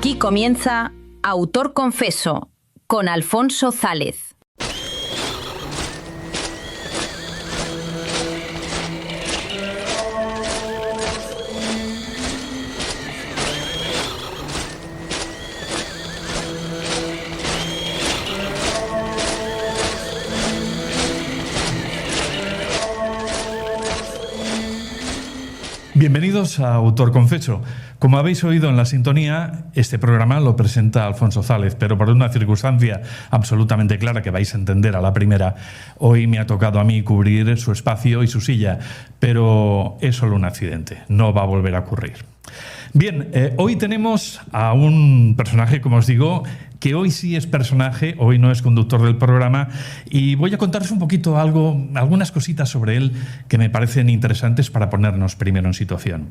Aquí comienza Autor Confeso con Alfonso Zález. Bienvenidos a Autor Confeso. Como habéis oído en la sintonía, este programa lo presenta Alfonso Zález, pero por una circunstancia absolutamente clara que vais a entender a la primera, hoy me ha tocado a mí cubrir su espacio y su silla, pero es solo un accidente, no va a volver a ocurrir. Bien, hoy tenemos a un personaje, como os digo, que hoy sí es personaje, hoy no es conductor del programa, y voy a contaros un poquito algunas cositas sobre él que me parecen interesantes para ponernos primero en situación.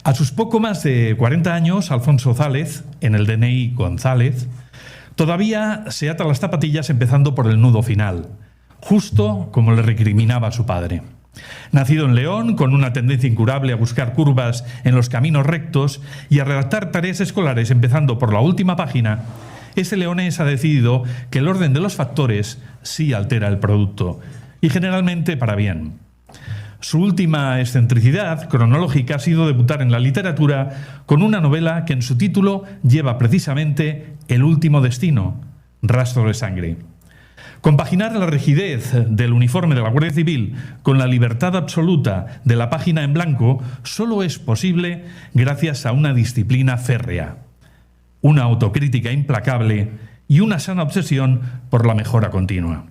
A sus poco más de 40 años, Alfonso Zález, en el DNI González, todavía se ata las zapatillas empezando por el nudo final, justo como le recriminaba a su padre. Nacido en León, con una tendencia incurable a buscar curvas en los caminos rectos y a redactar tareas escolares empezando por la última página, ese leonés ha decidido que el orden de los factores sí altera el producto, y generalmente para bien. Su última excentricidad cronológica ha sido debutar en la literatura con una novela que en su título lleva precisamente El último destino, Rastro de sangre. Compaginar la rigidez del uniforme de la Guardia Civil con la libertad absoluta de la página en blanco solo es posible gracias a una disciplina férrea, una autocrítica implacable y una sana obsesión por la mejora continua.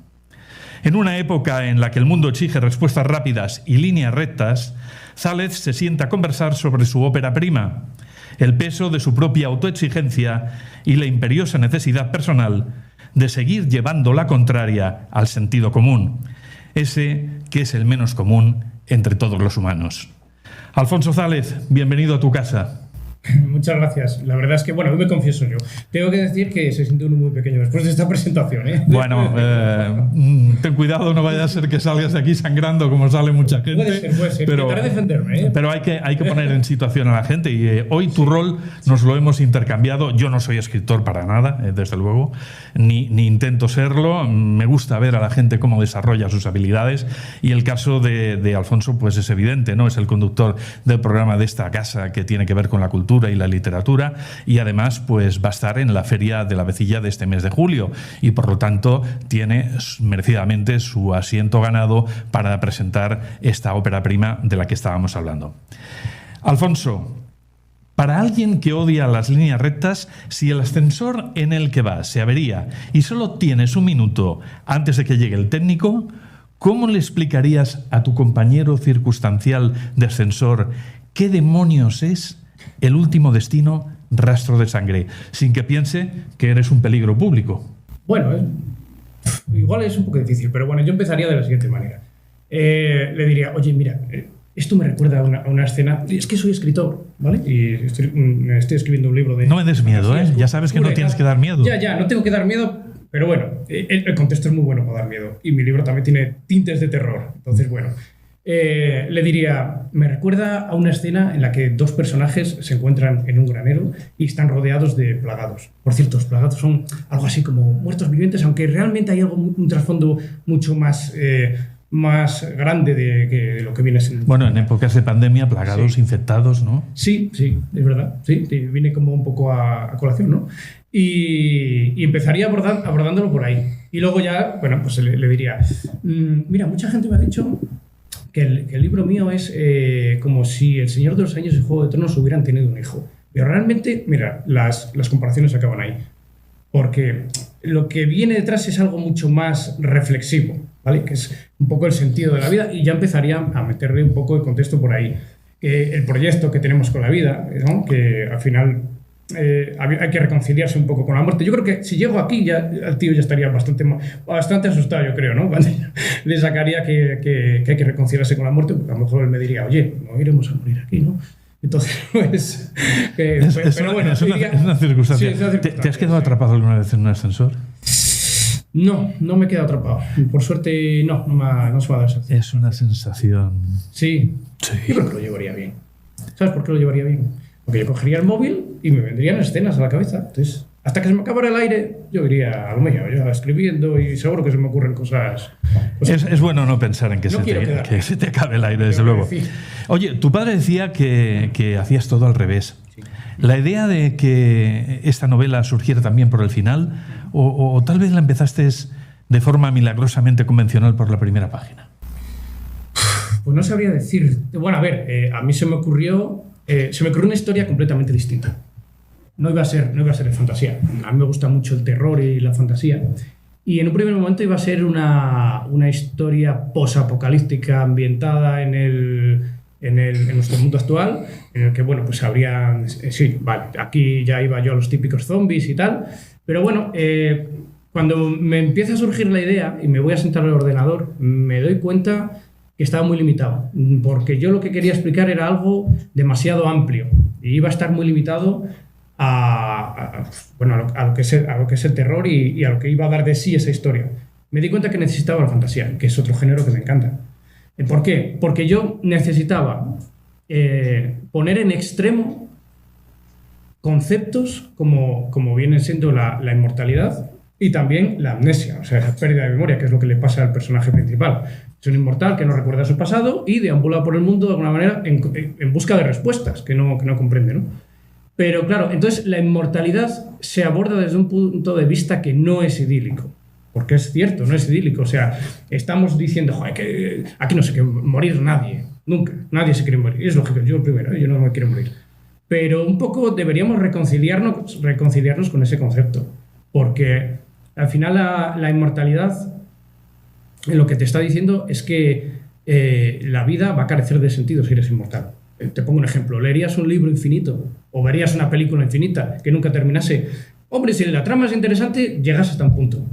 En una época en la que el mundo exige respuestas rápidas y líneas rectas, Zález se sienta a conversar sobre su ópera prima, el peso de su propia autoexigencia y la imperiosa necesidad personal de seguir llevando la contraria al sentido común, ese que es el menos común entre todos los humanos. Alfonso Zález, bienvenido a tu casa. Muchas gracias. La verdad es que, bueno, hoy me confieso yo. Tengo que decir que se siente uno muy pequeño después de esta presentación, ¿eh? Bueno, ten cuidado, no vaya a ser que salgas de aquí sangrando como sale mucha gente. Puede ser. Intentaré defenderme, ¿eh? Pero hay que poner en situación a la gente y hoy tu rol nos lo hemos intercambiado. Yo no soy escritor para nada, desde luego, ni intento serlo. Me gusta ver a la gente cómo desarrolla sus habilidades y el caso de Alfonso pues es evidente, ¿no? Es el conductor del programa de esta casa que tiene que ver con la cultura y la literatura, y además pues va a estar en la Feria de la Vecilla de este mes de julio y por lo tanto tiene merecidamente su asiento ganado para presentar esta ópera prima de la que estábamos hablando. Alfonso, para alguien que odia las líneas rectas, si el ascensor en el que vas se avería y solo tienes un minuto antes de que llegue el técnico, ¿cómo le explicarías a tu compañero circunstancial de ascensor qué demonios es El último destino, Rastro de sangre, sin que piense que eres un peligro público? Bueno, igual es un poco difícil, pero bueno, yo empezaría de la siguiente manera. Le diría, oye, mira, esto me recuerda a una escena. Es que soy escritor, ¿vale? Y estoy escribiendo un libro de... No me des miedo, ¿eh? Ya sabes que no tienes que dar miedo. Ya, no tengo que dar miedo, pero bueno, el contexto es muy bueno para dar miedo. Y mi libro también tiene tintes de terror. Entonces, bueno... le diría, me recuerda a una escena en la que dos personajes se encuentran en un granero y están rodeados de plagados. Por cierto, los plagados son algo así como muertos vivientes, aunque realmente hay un trasfondo mucho más grande de lo que viene siendo. Bueno, en épocas de pandemia, plagados, sí. Infectados, ¿no? Sí, es verdad. Sí, viene como un poco a colación, ¿no? Y empezaría abordándolo por ahí. Y luego ya, bueno, pues le diría, mira, mucha gente me ha dicho que el libro mío es como si El Señor de los Anillos y Juego de Tronos hubieran tenido un hijo. Pero realmente, mira, las comparaciones acaban ahí. Porque lo que viene detrás es algo mucho más reflexivo, ¿vale? Que es un poco el sentido de la vida, y ya empezaría a meterle un poco de contexto por ahí. El proyecto que tenemos con la vida, ¿no? Que al final hay que reconciliarse un poco con la muerte. Yo creo que si llego aquí, ya el tío ya estaría bastante asustado, yo creo, ¿no? Cuando le sacaría que hay que reconciliarse con la muerte, porque a lo mejor él me diría, oye, no iremos a morir aquí, ¿no? Entonces, pues... pero bueno, es una circunstancia. Sí, es una circunstancia. ¿Te has quedado atrapado alguna vez en un ascensor? No me he quedado atrapado. Por suerte, no se me ha dado esa sensación. Es una sensación... Sí. Yo creo que lo llevaría bien. ¿Sabes por qué lo llevaría bien? Porque yo cogería el móvil y me vendrían escenas a la cabeza. Entonces, hasta que se me acabara el aire, yo iría a lo mío, yo escribiendo, y seguro que se me ocurren cosas. Es bueno no pensar en que, No que se te acabe el aire, desde luego. Oye, tu padre decía que hacías todo al revés. Sí. ¿La idea de que esta novela surgiera también por el final, o tal vez la empezaste de forma milagrosamente convencional por la primera página? Pues no sabría decir. Bueno, a ver, a mí se me ocurrió una historia completamente distinta. No iba a ser de fantasía. A mí me gusta mucho el terror y la fantasía. Y en un primer momento iba a ser una historia posapocalíptica ambientada en nuestro mundo actual, en el que, bueno, pues habría... sí, vale, aquí ya iba yo a los típicos zombies y tal. Pero bueno, cuando me empieza a surgir la idea y me voy a sentar al ordenador, me doy cuenta que estaba muy limitado, porque yo lo que quería explicar era algo demasiado amplio y iba a estar muy limitado a lo que es el terror y a lo que iba a dar de sí esa historia. Me di cuenta que necesitaba la fantasía, que es otro género que me encanta. ¿Por qué? Porque yo necesitaba poner en extremo conceptos como viene siendo la inmortalidad y también la amnesia, o sea, la pérdida de memoria, que es lo que le pasa al personaje principal. Es un inmortal que no recuerda su pasado y deambula por el mundo de alguna manera en busca de respuestas que no comprende, ¿no? Pero claro, entonces la inmortalidad se aborda desde un punto de vista que no es idílico. Porque es cierto, no es idílico. O sea, estamos diciendo, joder, que aquí no se quiere morir nadie. Nunca. Nadie se quiere morir. Es lógico, yo primero, yo no me quiero morir. Pero un poco deberíamos reconciliarnos con ese concepto. Porque al final la inmortalidad lo que te está diciendo es que la vida va a carecer de sentido si eres inmortal. Te pongo un ejemplo. ¿Leerías un libro infinito? ¿O verías una película infinita que nunca terminase? Hombre, si la trama es interesante, llegas hasta un punto.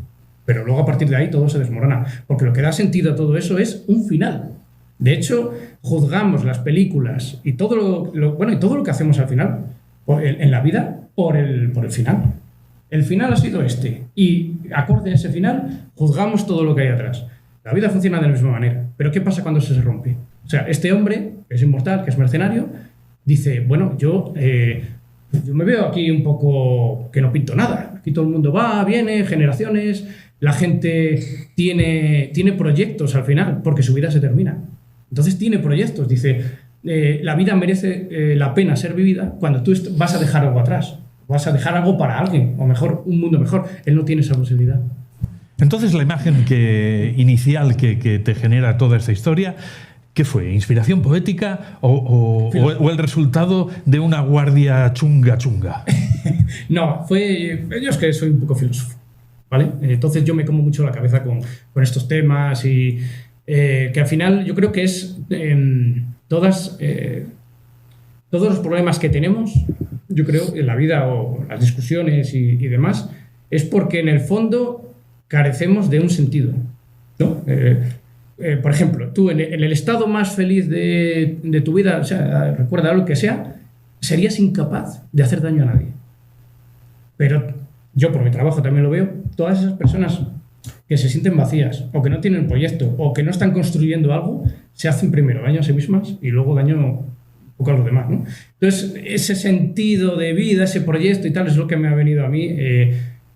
Pero luego a partir de ahí todo se desmorona. Porque lo que da sentido a todo eso es un final. De hecho, juzgamos las películas y todo lo que hacemos al final en la vida por el final. El final ha sido este. Y acorde a ese final, juzgamos todo lo que hay atrás. La vida funciona de la misma manera. Pero ¿qué pasa cuando se rompe? O sea, este hombre, que es inmortal, que es mercenario, dice, bueno, yo me veo aquí un poco que no pinto nada. Aquí todo el mundo va, viene, generaciones, la gente tiene proyectos al final, porque su vida se termina. Entonces tiene proyectos. Dice, la vida merece la pena ser vivida cuando tú vas a dejar algo atrás. Vas a dejar algo para alguien, o mejor, un mundo mejor. Él no tiene esa posibilidad. Entonces, la imagen inicial que te genera toda esta historia, ¿qué fue? ¿Inspiración poética o el resultado de una guardia chunga? No, yo es que soy un poco filósofo, ¿vale? Entonces yo me como mucho la cabeza con estos temas y que al final yo creo que es todos los problemas que tenemos, yo creo, en la vida o las discusiones y demás, es porque en el fondo carecemos de un sentido, ¿no? Por ejemplo, tú en el estado más feliz de tu vida, o sea, recuerda lo que sea, serías incapaz de hacer daño a nadie. Pero yo por mi trabajo también lo veo, todas esas personas que se sienten vacías o que no tienen proyecto o que no están construyendo algo, se hacen primero daño a sí mismas y luego daño un poco a los demás, ¿no? Entonces, ese sentido de vida, ese proyecto y tal, es lo que me ha venido a mí.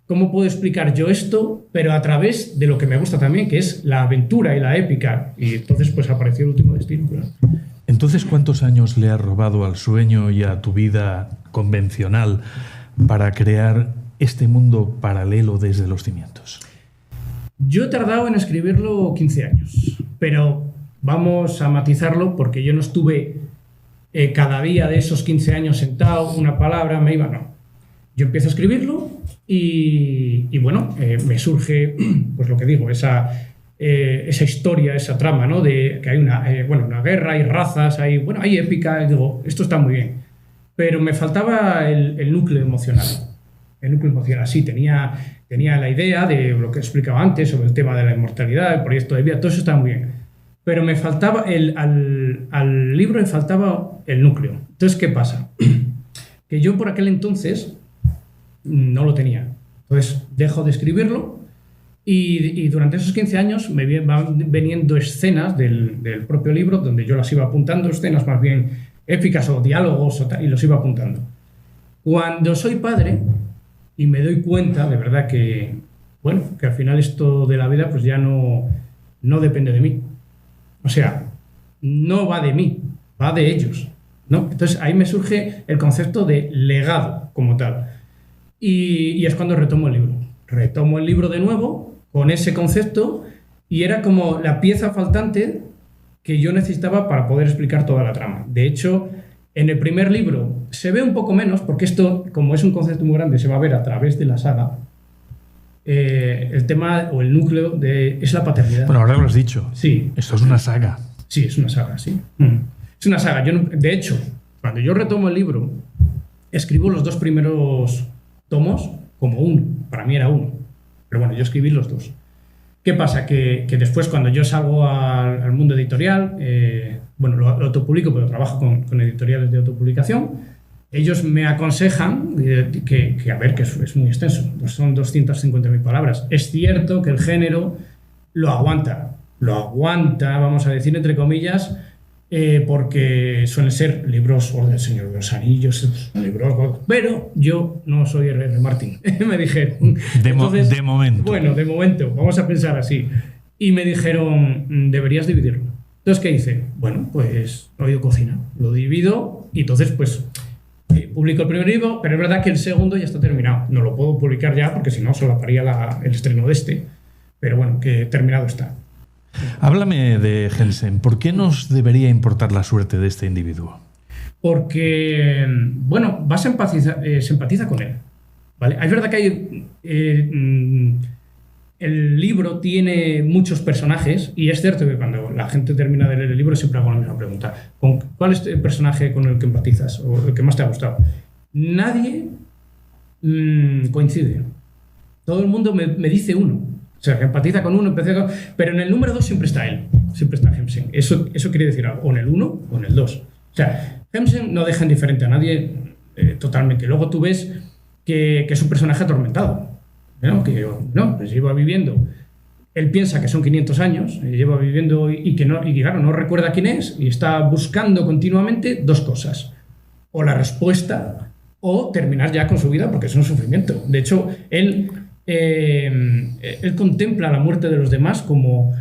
¿Cómo puedo explicar yo esto? Pero a través de lo que me gusta también, que es la aventura y la épica. Y entonces pues apareció El último destino. Claro. Entonces, ¿cuántos años le has robado al sueño y a tu vida convencional para crear este mundo paralelo desde los cimientos? Yo he tardado en escribirlo 15 años, pero vamos a matizarlo porque yo no estuve cada día de esos 15 años sentado, una palabra, me iba, no. Yo empiezo a escribirlo y bueno, me surge, pues lo que digo, esa historia, esa trama, ¿no? De que hay una guerra, hay razas, hay épica, y digo, esto está muy bien. Pero me faltaba el núcleo emocional. El núcleo emocional, sí, tenía la idea de lo que explicaba antes sobre el tema de la inmortalidad, el proyecto de vida, todo eso está muy bien. Pero me faltaba, al libro le faltaba el núcleo. Entonces, ¿qué pasa? Que yo por aquel entonces no lo tenía. Entonces dejo de escribirlo y durante esos 15 años me van veniendo escenas del propio libro donde yo las iba apuntando, escenas más bien épicas o diálogos y los iba apuntando. Cuando soy padre y me doy cuenta de verdad que, bueno, que al final esto de la vida pues ya no depende de mí. O sea, no va de mí, va de ellos, ¿no? Entonces ahí me surge el concepto de legado como tal. Y es cuando retomo el libro. Retomo el libro de nuevo con ese concepto y era como la pieza faltante que yo necesitaba para poder explicar toda la trama. De hecho, en el primer libro se ve un poco menos, porque esto, como es un concepto muy grande, se va a ver a través de la saga. El tema o el núcleo es la paternidad. Bueno, ahora lo has dicho. Sí. Esto es una saga. Sí, es una saga, sí. Es una saga. De hecho, cuando yo retomo el libro, escribo los 2 primeros tomos como uno. Para mí era uno. Pero bueno, yo escribí los 2. ¿Qué pasa? Que después, cuando yo salgo al mundo editorial, bueno, lo autopublico, pero trabajo con editoriales de autopublicación, ellos me aconsejan que a ver, que es muy extenso, pues son 250.000 palabras. Es cierto que el género lo aguanta, vamos a decir, entre comillas, porque suelen ser libros o del Señor de los Anillos, libros, pero yo no soy R.R. Martin, me dijeron. Entonces, de momento. Bueno, de momento, vamos a pensar así. Y me dijeron, deberías dividirlo. Entonces, ¿qué hice? Bueno, pues he oído cocina, lo divido y entonces, pues, publico el primer libro, pero es verdad que el segundo ya está terminado. No lo puedo publicar ya porque si no solaparía el estreno de este. Pero bueno, que terminado está. Háblame de Jensen. ¿Por qué nos debería importar la suerte de este individuo? Porque, bueno, se empatiza con él, ¿vale? Es verdad que hay... el libro tiene muchos personajes y es cierto que cuando la gente termina de leer el libro siempre hago la misma pregunta. ¿Cuál es el personaje con el que empatizas o el que más te ha gustado? Nadie coincide. Todo el mundo me dice uno. O sea, que empatiza con uno, pero en el número 2 siempre está él, siempre está Jensen. Eso quiere decir algo, o en el 1 o en el 2. O sea, Jensen no deja indiferente a nadie totalmente. Luego tú ves que es un personaje atormentado, ¿no? Que pues lleva viviendo. Él piensa que son 500 años, lleva viviendo y claro, no recuerda quién es y está buscando continuamente 2 cosas. O la respuesta o terminar ya con su vida porque es un sufrimiento. De hecho, él contempla la muerte de los demás como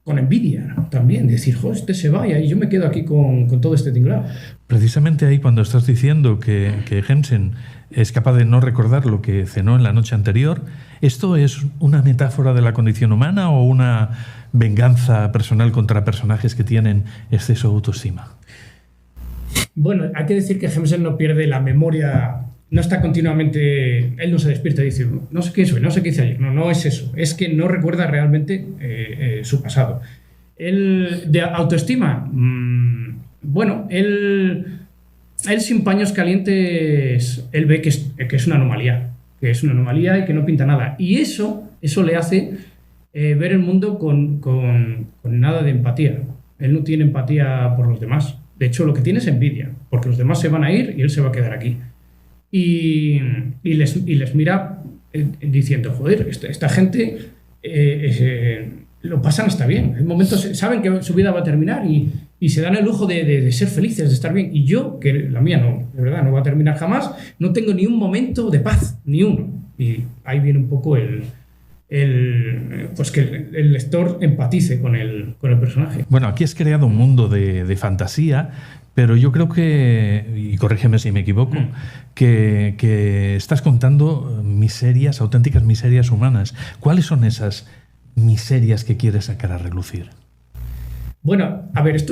con envidia, ¿no? También decir, joder, este se vaya y yo me quedo aquí con todo este tinglado. Precisamente ahí cuando estás diciendo que Jensen es capaz de no recordar lo que cenó en la noche anterior, ¿esto es una metáfora de la condición humana o una venganza personal contra personajes que tienen exceso de autoestima? Bueno, hay que decir que Jensen no pierde la memoria. No está continuamente... Él no se despierta y dice, no sé qué soy, no sé qué hice ayer. No es eso. Es que no recuerda realmente su pasado. Él, de autoestima, bueno, él sin paños calientes, él ve que es una anomalía. Que es una anomalía y que no pinta nada. Y eso le hace ver el mundo con nada de empatía. Él no tiene empatía por los demás. De hecho, lo que tiene es envidia. Porque los demás se van a ir y él se va a quedar aquí. Y les mira diciendo, joder, esta gente lo pasan hasta bien. En momentos saben que su vida va a terminar y se dan el lujo de ser felices, de estar bien. Y yo, que la mía no, de verdad, no va a terminar jamás, no tengo ni un momento de paz, ni uno. Y ahí viene un poco pues que el lector empatice con el personaje. Bueno, aquí has creado un mundo de fantasía, pero yo creo que, y corrígeme si me equivoco, que estás contando miserias, auténticas miserias humanas. ¿Cuáles son esas miserias que quieres sacar a relucir? Bueno, a ver,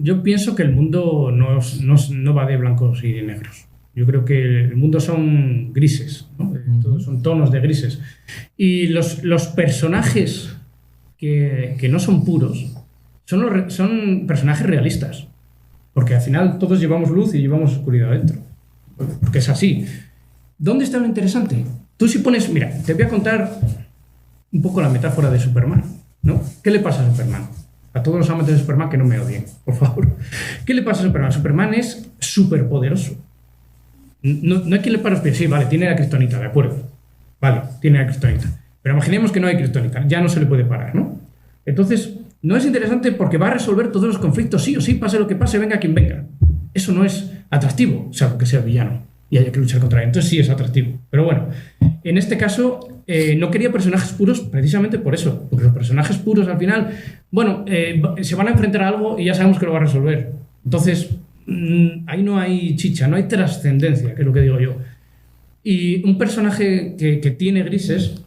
yo pienso que el mundo no va de blancos y de negros. Yo creo que el mundo son grises, ¿no? Todos son tonos de grises. Y los personajes que no son puros son personajes realistas. Porque al final todos llevamos luz y llevamos oscuridad dentro. Porque es así. ¿Dónde está lo interesante? Tú si pones... Mira, te voy a contar un poco la metáfora de Superman, ¿no? ¿Qué le pasa a Superman? A todos los amantes de Superman que no me odien, por favor. ¿Qué le pasa a Superman? Superman es súper poderoso. No hay quien le pare los pies. Sí, vale, tiene la kriptonita, de acuerdo. Vale, tiene la kriptonita. Pero imaginemos que no hay kriptonita. Ya no se le puede parar, ¿no? Entonces... No es interesante porque va a resolver todos los conflictos sí o sí, pase lo que pase, venga quien venga. eso no es atractivo, salvo que sea villano y haya que luchar contra él. Entonces sí es atractivo. Pero bueno, en este caso no quería personajes puros precisamente por eso, porque los personajes puros al final, bueno, se van a enfrentar a algo y ya sabemos que lo va a resolver. Entonces, ahí no hay chicha, no hay trascendencia, que es lo que digo yo. Y un personaje que tiene grises,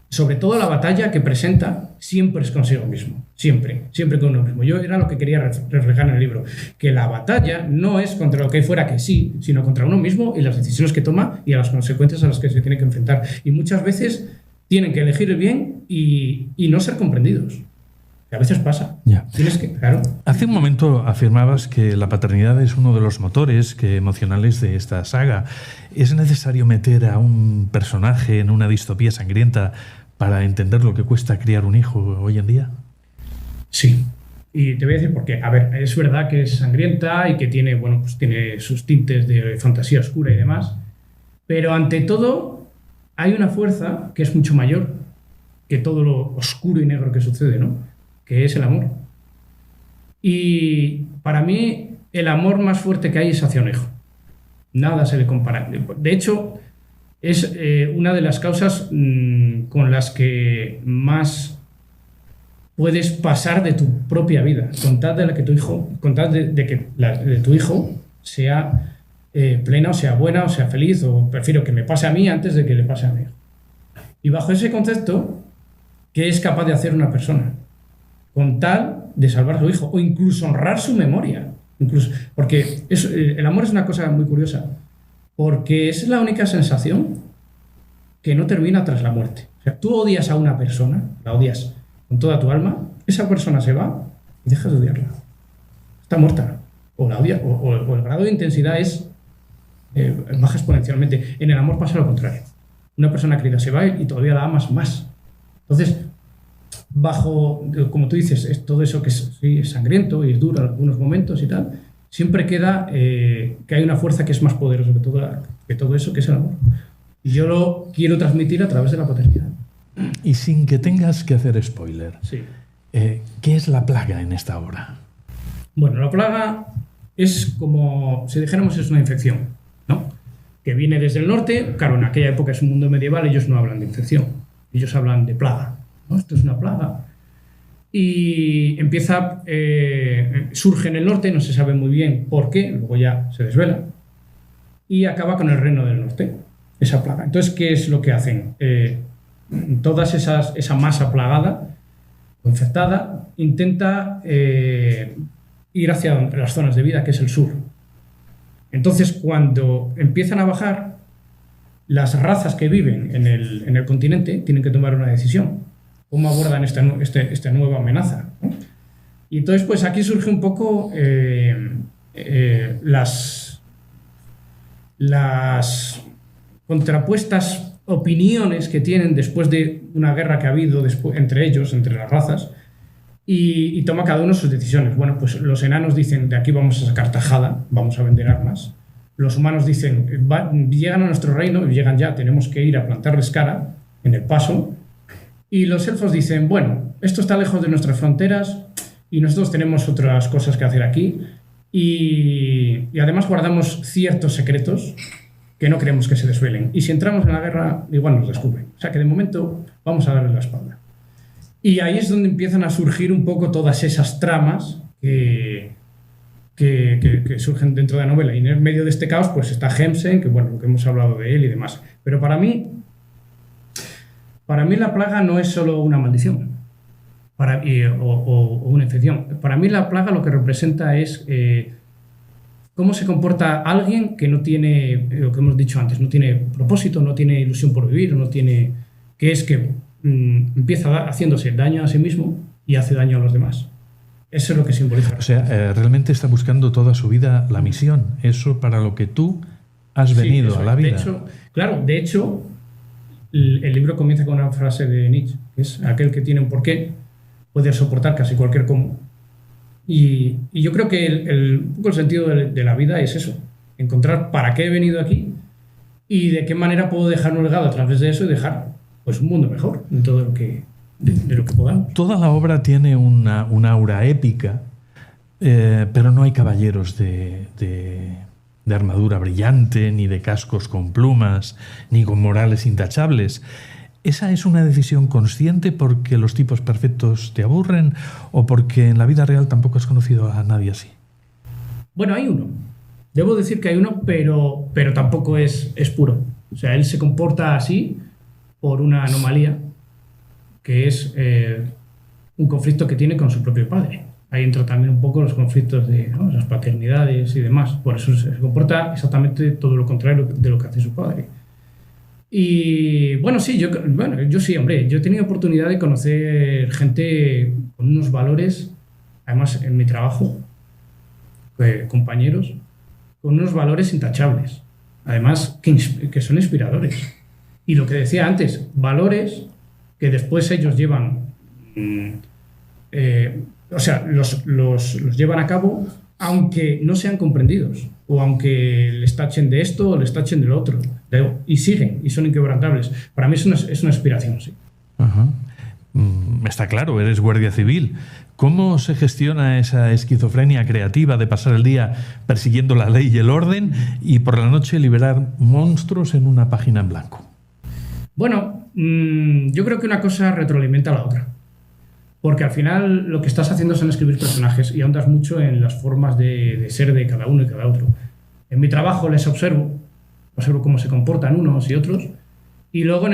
sobre todo la batalla que presenta, siempre es consigo mismo. Siempre con uno mismo. Yo era lo que quería reflejar en el libro. Que la batalla no es contra lo que hay fuera, que sí, sino contra uno mismo y las decisiones que toma y a las consecuencias a las que se tiene que enfrentar. Y muchas veces tienen que elegir el bien y no ser comprendidos. Que a veces pasa. Ya. Tienes que, claro. Hace un momento afirmabas que la paternidad es uno de los motores emocionales de esta saga. ¿Es necesario meter a un personaje en una distopía sangrienta para entender lo que cuesta criar un hijo hoy en día? Sí. Y te voy a decir por qué. A ver, es verdad que es sangrienta y que tiene, bueno, pues tiene sus tintes de fantasía oscura y demás. Pero ante todo, hay una fuerza que es mucho mayor que todo lo oscuro y negro que sucede, ¿no? Que es el amor. Y para mí, el amor más fuerte que hay es hacia un hijo. Nada se le compara. De hecho, es una de las causas con las que más puedes pasar de tu propia vida, con tal de que tu hijo sea plena, o sea buena, o sea feliz, o prefiero que me pase a mí antes de que le pase a mi hijo. Y bajo ese concepto, ¿qué es capaz de hacer una persona? Con tal de salvar a su hijo, o incluso honrar su memoria. Porque el amor es una cosa muy curiosa, porque es la única sensación que no termina tras la muerte. O sea, tú odias a una persona, la odias con toda tu alma, esa persona se va y dejas de odiarla. Está muerta. O la odia, o el grado de intensidad baja exponencialmente. En el amor pasa lo contrario. Una persona querida se va y todavía la amas más. Entonces, bajo, como tú dices, es todo eso que es sangriento y es duro en algunos momentos y tal, siempre queda que hay una fuerza que es más poderosa que todo eso, que es el amor. Y yo lo quiero transmitir a través de la paternidad. Y sin que tengas que hacer spoiler, Sí. ¿Qué es la plaga en esta obra? Bueno, la plaga es como, si dijéramos, es una infección, ¿no? Que viene desde el norte. Claro, en aquella época es un mundo medieval, ellos no hablan de infección, ellos hablan de plaga, ¿no? Esto es una plaga. Y empieza, surge en el norte, no se sabe muy bien por qué, luego ya se desvela, y acaba con el reino del norte, esa plaga. Entonces, ¿qué es lo que hacen? Esa masa plagada o infectada intenta ir hacia las zonas de vida, que es el sur. Entonces, cuando empiezan a bajar, las razas que viven en el continente tienen que tomar una decisión. ¿Cómo abordan esta nueva amenaza? ¿No? Y entonces, pues aquí surge un poco las contrapuestas opiniones que tienen después de una guerra que ha habido entre ellos, entre las razas, y toma cada uno sus decisiones. Bueno, pues los enanos dicen, de aquí vamos a sacar tajada, vamos a vender armas. Los humanos dicen, llegan a nuestro reino, y llegan ya, tenemos que ir a plantarles cara en el paso. Y los elfos dicen, bueno, esto está lejos de nuestras fronteras y nosotros tenemos otras cosas que hacer aquí, y además guardamos ciertos secretos que no queremos que se desvelen. Y si entramos en la guerra, igual nos descubren. O sea que de momento vamos a darle la espalda. Y ahí es donde empiezan a surgir un poco todas esas tramas que surgen dentro de la novela. Y en el medio de este caos pues está Hemsen, que bueno, que hemos hablado de él y demás. Pero para mí la plaga no es solo una maldición o una infección. Para mí la plaga lo que representa es cómo se comporta alguien que no tiene, lo que hemos dicho antes, no tiene propósito, no tiene ilusión por vivir, no tiene, que es que empieza haciéndose daño a sí mismo y hace daño a los demás. Eso es lo que simboliza. O sea, realmente está buscando toda su vida la misión, eso para lo que tú has venido a la vida. De hecho, el libro comienza con una frase de Nietzsche, que es: aquel que tiene un porqué puede soportar casi cualquier cómo. Y yo creo que un poco el sentido de la vida es eso, encontrar para qué he venido aquí y de qué manera puedo dejar un legado a través de eso y dejar pues un mundo mejor en todo lo que, de lo que podamos. Toda la obra tiene una aura épica, pero no hay caballeros de armadura brillante, ni de cascos con plumas, ni con morales intachables. ¿Esa es una decisión consciente porque los tipos perfectos te aburren o porque en la vida real tampoco has conocido a nadie así? Bueno, hay uno. Debo decir que hay uno, pero tampoco es puro. O sea, él se comporta así por una anomalía que es un conflicto que tiene con su propio padre. Ahí entra también un poco los conflictos de, ¿no?, las paternidades y demás. Por eso se comporta exactamente todo lo contrario de lo que hace su padre. Y bueno, sí, yo sí, hombre, yo he tenido oportunidad de conocer gente con unos valores, además en mi trabajo, compañeros, con unos valores intachables, además que son inspiradores. Y lo que decía antes, valores que después ellos llevan, los llevan a cabo aunque no sean comprendidos o aunque les tachen de esto o les tachen de lo otro, y siguen y son inquebrantables. Para mí es una inspiración, sí. Ajá. Está claro, eres guardia civil. ¿Cómo se gestiona esa esquizofrenia creativa de pasar el día persiguiendo la ley y el orden y por la noche liberar monstruos en una página en blanco? Bueno, yo creo que una cosa retroalimenta a la otra. Porque al final lo que estás haciendo son escribir personajes y ahondas mucho en las formas de ser de cada uno y cada otro. En mi trabajo les observo cómo se comportan unos y otros, y luego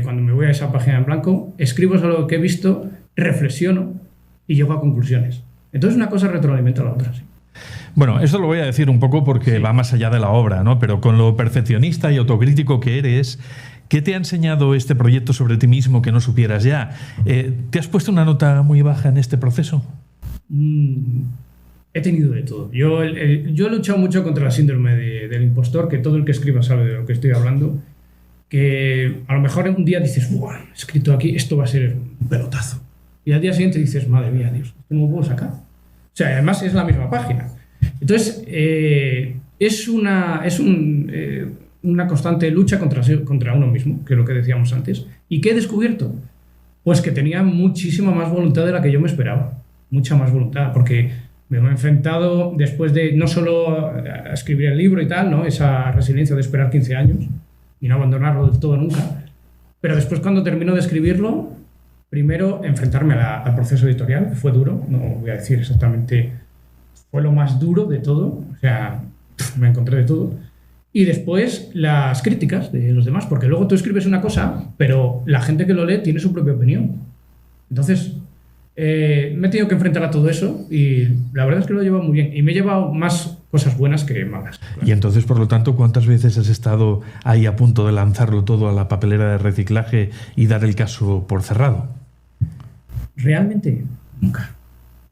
cuando me voy a esa página en blanco, escribo sobre lo que he visto, reflexiono y llego a conclusiones. Entonces una cosa retroalimenta a la otra, sí. Bueno, esto lo voy a decir un poco porque va más allá de la obra, ¿no? Pero con lo perfeccionista y autocrítico que eres, ¿qué te ha enseñado este proyecto sobre ti mismo que no supieras ya? ¿Te has puesto una nota muy baja en este proceso? He tenido de todo. Yo he luchado mucho contra la síndrome del impostor, que todo el que escriba sabe de lo que estoy hablando, que a lo mejor un día dices, ¡buah! He escrito aquí, esto va a ser un pelotazo. Y al día siguiente dices, madre mía, Dios, ¿esto no lo puedo sacar? O sea, además es la misma página. Entonces, es una constante lucha contra uno mismo, que es lo que decíamos antes. ¿Y qué he descubierto? Pues que tenía muchísima más voluntad de la que yo me esperaba. Mucha más voluntad, porque me he enfrentado después de no solo a escribir el libro y tal, ¿no?, esa resiliencia de esperar 15 años y no abandonarlo del todo nunca, pero después cuando termino de escribirlo, primero enfrentarme al proceso editorial, que fue duro, no voy a decir exactamente, fue lo más duro de todo, o sea, me encontré de todo. Y después las críticas de los demás, porque luego tú escribes una cosa, pero la gente que lo lee tiene su propia opinión. Entonces, me he tenido que enfrentar a todo eso y la verdad es que lo he llevado muy bien. Y me he llevado más cosas buenas que malas. Claro. Y entonces, por lo tanto, ¿cuántas veces has estado ahí a punto de lanzarlo todo a la papelera de reciclaje y dar el caso por cerrado? Realmente, nunca.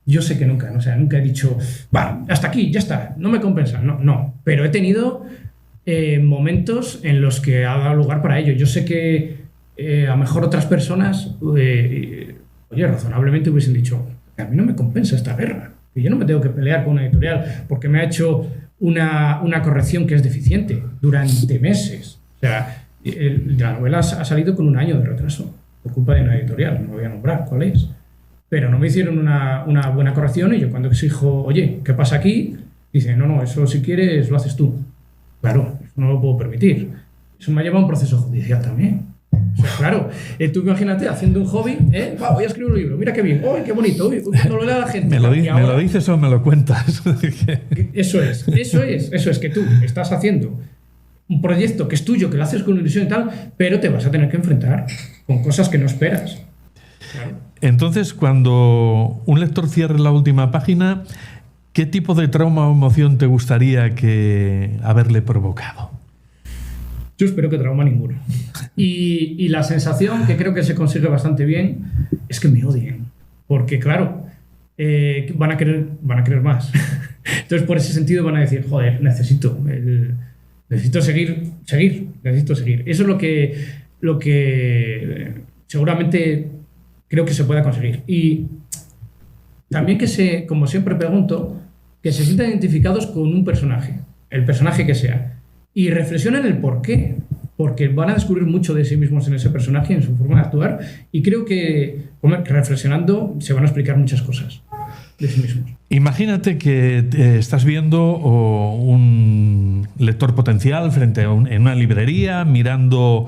Yo sé que nunca, ¿no? O sea, nunca he dicho, va, hasta aquí, ya está, no me compensa. No. Pero he tenido momentos en los que ha dado lugar para ello. Yo sé que a lo mejor otras personas, razonablemente hubiesen dicho, a mí no me compensa esta guerra, que yo no me tengo que pelear con una editorial porque me ha hecho una corrección que es deficiente durante meses. O sea, la novela ha salido con 1 año de retraso por culpa de una editorial, no voy a nombrar cuál es. Pero no me hicieron una buena corrección y yo cuando exijo, oye, ¿qué pasa aquí? Dicen, no, eso si quieres lo haces tú. Claro, eso no lo puedo permitir. Eso me ha llevado a un proceso judicial también. O sea, claro, tú imagínate haciendo un hobby, voy a escribir un libro, mira qué bien, ¡ay, qué bonito! Uy, cuando lo lea la gente. ¿Me lo dices o me lo cuentas? Eso es que tú estás haciendo un proyecto que es tuyo, que lo haces con ilusión y tal, pero te vas a tener que enfrentar con cosas que no esperas. Claro. Entonces, cuando un lector cierre la última página, ¿qué tipo de trauma o emoción te gustaría haberle provocado? Yo espero que trauma ninguno. Y la sensación, que creo que se consigue bastante bien, es que me odien. Porque, claro, van a querer más. Entonces, por ese sentido van a decir, joder, necesito seguir. Eso es lo que seguramente creo que se pueda conseguir. Y también como siempre pregunto, que se sientan identificados con un personaje, el personaje que sea, y reflexionen el por qué, porque van a descubrir mucho de sí mismos en ese personaje, en su forma de actuar, y creo que reflexionando se van a explicar muchas cosas. de sí mismos. Imagínate que estás viendo un lector potencial frente a en una librería, mirando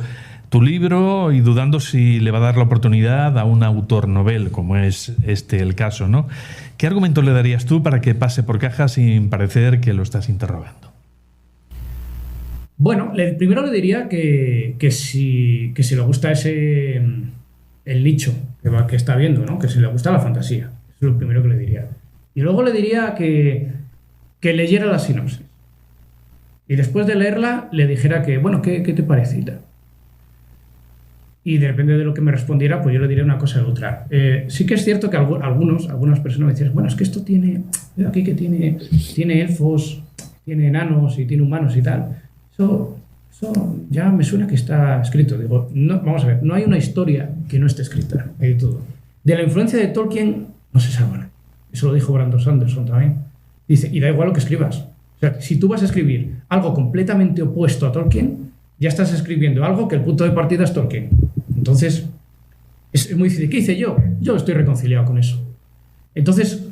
tu libro y dudando si le va a dar la oportunidad a un autor novel, como es el caso, ¿no? ¿Qué argumento le darías tú para que pase por caja sin parecer que lo estás interrogando? Bueno, primero le diría que si le gusta el nicho que está viendo, ¿no? Que si le gusta la fantasía. Eso es lo primero que le diría. Y luego le diría que leyera la sinopsis. Y después de leerla, le dijera que, bueno, ¿qué te parece? Y tal. Y depende de lo que me respondiera, pues yo le diría una cosa u otra. Sí que es cierto que algunas personas me decían, bueno, es que esto tiene elfos, tiene enanos y tiene humanos y tal. Eso ya me suena que está escrito. Digo, no, vamos a ver, no hay una historia que no esté escrita. Hay todo. De la influencia de Tolkien no se sabe nada. Eso lo dijo Brandon Sanderson también. Dice, y da igual lo que escribas. O sea, si tú vas a escribir algo completamente opuesto a Tolkien, ya estás escribiendo algo que el punto de partida es Tolkien. Entonces, es muy difícil. ¿Qué hice yo? Yo estoy reconciliado con eso. Entonces,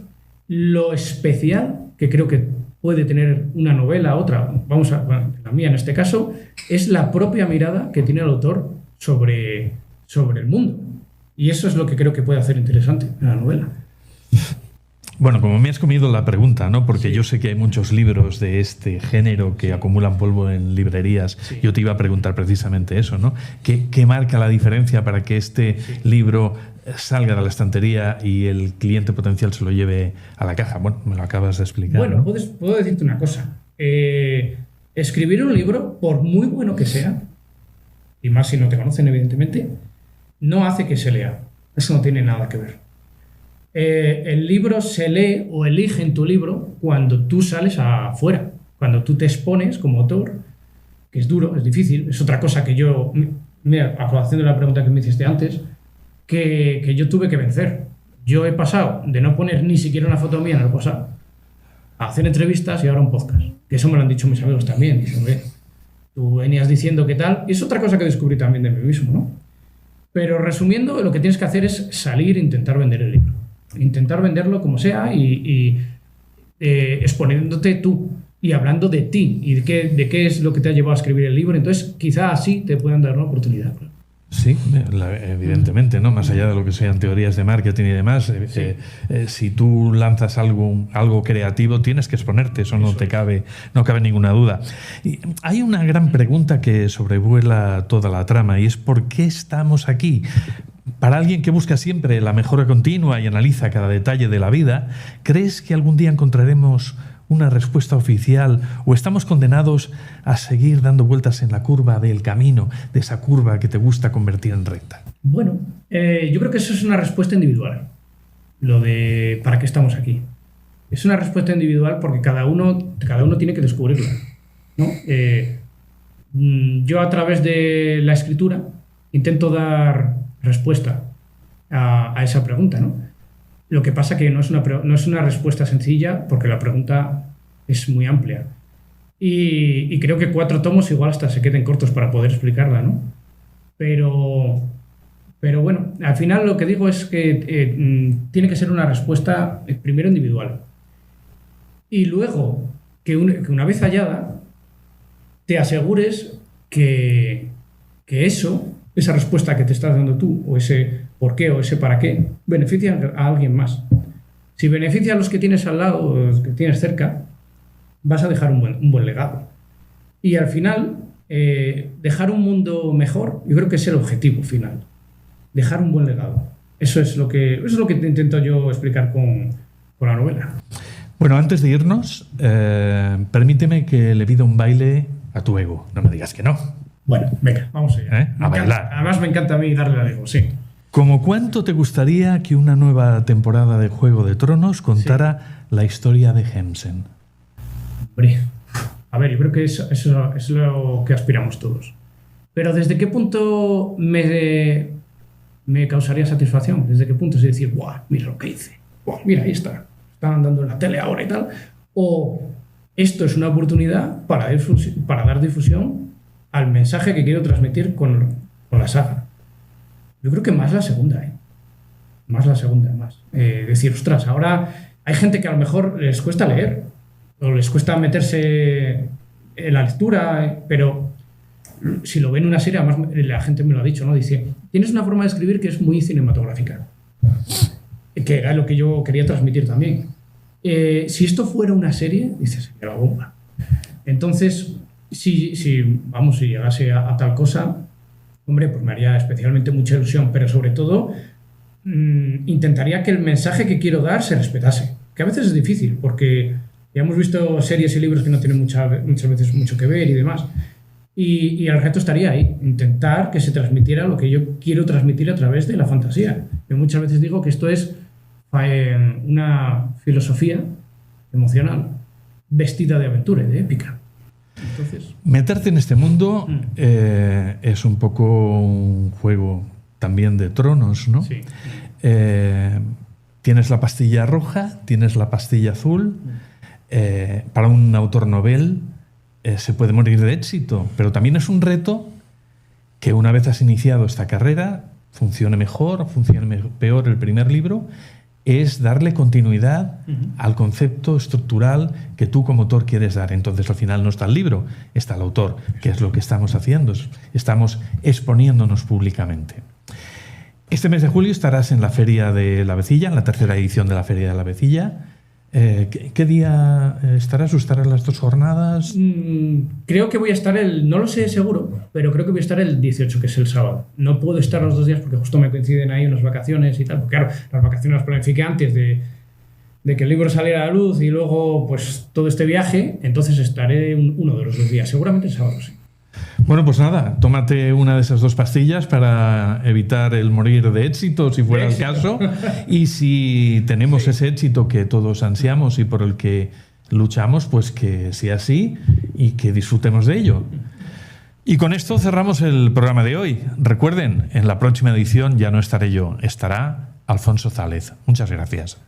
lo especial que creo que puede tener una novela, otra, la mía en este caso, es la propia mirada que tiene el autor sobre el mundo. Y eso es lo que creo que puede hacer interesante en la novela. Bueno, como me has comido la pregunta, ¿no? Porque sí, yo sé que hay muchos libros de este género que acumulan polvo en librerías. Sí. Yo te iba a preguntar precisamente eso, ¿no? ¿Qué marca la diferencia para que este libro salga de la estantería y el cliente potencial se lo lleve a la caja? Bueno, me lo acabas de explicar. Bueno, ¿no? puedo decirte una cosa. Escribir un libro, por muy bueno que sea, y más si no te conocen, evidentemente, no hace que se lea. Eso no tiene nada que ver. El libro se lee o eligen tu libro cuando tú sales afuera, cuando tú te expones como autor, que es duro, es difícil, es otra cosa que yo, mira, a colación de la pregunta que me hiciste antes, que yo tuve que vencer. Yo he pasado de no poner ni siquiera una foto mía en el WhatsApp a hacer entrevistas y ahora un podcast, que eso me lo han dicho mis amigos también. Dicen, ve, tú venías diciendo qué tal, y es otra cosa que descubrí también de mí mismo, ¿no? Pero resumiendo, lo que tienes que hacer es salir e intentar vender el libro. Intentar venderlo como sea y exponiéndote tú y hablando de ti y de qué es lo que te ha llevado a escribir el libro. Entonces, quizá así te puedan dar una oportunidad. Sí, evidentemente, ¿no? Más allá de lo que sean teorías de marketing y demás, sí. Si tú lanzas algo creativo, tienes que exponerte, eso no cabe ninguna duda. Y hay una gran pregunta que sobrevuela toda la trama y es ¿por qué estamos aquí? Para alguien que busca siempre la mejora continua y analiza cada detalle de la vida, ¿crees que algún día encontraremos una respuesta oficial o estamos condenados a seguir dando vueltas en la curva del camino, de esa curva que te gusta convertir en recta? Bueno, yo creo que eso es una respuesta individual, lo de ¿para qué estamos aquí? Es una respuesta individual porque cada uno tiene que descubrirla, ¿no? Yo a través de la escritura intento dar respuesta a esa pregunta, ¿no? Lo que pasa que no es una respuesta sencilla porque la pregunta es muy amplia. Y creo que 4 tomos igual hasta se queden cortos para poder explicarla, ¿no? Pero bueno, al final lo que digo es que tiene que ser una respuesta primero individual. Y luego, que una vez hallada, te asegures que esa respuesta que te estás dando tú, o ese por qué o ese para qué, beneficia a alguien más. Si beneficia a los que tienes al lado o los que tienes cerca, vas a dejar un buen legado. Y al final, dejar un mundo mejor, yo creo que es el objetivo final. Dejar un buen legado. Eso es lo que intento yo explicar con la novela. Bueno, antes de irnos, permíteme que le pida un baile a tu ego. No me digas que no. Bueno, venga, vamos allá. A bailar. Además me encanta a mí darle al ego, sí. ¿Cómo cuánto te gustaría que una nueva temporada de Juego de Tronos contara la historia de Hemsen? Hombre, a ver, yo creo que eso es lo que aspiramos todos. Pero ¿desde qué punto me causaría satisfacción? ¿Desde qué punto es decir, ¡guau! Mira lo que hice. ¡Guau! Mira, ahí está. Están dando en la tele ahora y tal. O esto es una oportunidad para dar difusión al mensaje que quiero transmitir con la saga. Yo creo que más la segunda, Más la segunda. Decir, ostras, ahora hay gente que a lo mejor les cuesta leer o les cuesta meterse en la lectura, pero si lo ven en una serie, además la gente me lo ha dicho, ¿no? Dice, tienes una forma de escribir que es muy cinematográfica, que era lo que yo quería transmitir también. Si esto fuera una serie, dices, sería la bomba. Entonces, si llegase a tal cosa, hombre, pues me haría especialmente mucha ilusión, pero sobre todo intentaría que el mensaje que quiero dar se respetase, que a veces es difícil, porque ya hemos visto series y libros que no tienen muchas veces mucho que ver y demás, y el reto estaría ahí, intentar que se transmitiera lo que yo quiero transmitir a través de la fantasía. Yo muchas veces digo que esto es una filosofía emocional vestida de aventura y de épica. Entonces, meterte en este mundo es un poco un juego también de tronos, ¿no? sí. Tienes la pastilla roja, tienes la pastilla azul. Para un autor novel se puede morir de éxito, pero también es un reto que una vez has iniciado esta carrera, funcione mejor, funcione peor el primer libro, es darle continuidad al concepto estructural que tú como autor quieres dar. Entonces al final no está el libro, está el autor, que es lo que estamos haciendo, estamos exponiéndonos públicamente. Este mes de julio estarás en la Feria de la Avecilla, en la tercera edición de la Feria de la Avecilla. ¿Qué día estarás? ¿O estarás las 2 jornadas? Creo que voy a estar no lo sé seguro, pero creo que voy a estar el 18, que es el sábado. No puedo estar los 2 días porque justo me coinciden ahí unas vacaciones y tal. Porque claro, las vacaciones las planifiqué antes de que el libro saliera a la luz y luego pues todo este viaje, entonces estaré uno de los 2 días, seguramente el sábado, sí. Bueno, pues nada, tómate una de esas 2 pastillas para evitar el morir de éxito, si fuera el caso. Y si tenemos ese éxito que todos ansiamos y por el que luchamos, pues que sea así y que disfrutemos de ello. Y con esto cerramos el programa de hoy. Recuerden, en la próxima edición ya no estaré yo, estará Alfonso Zález. Muchas gracias.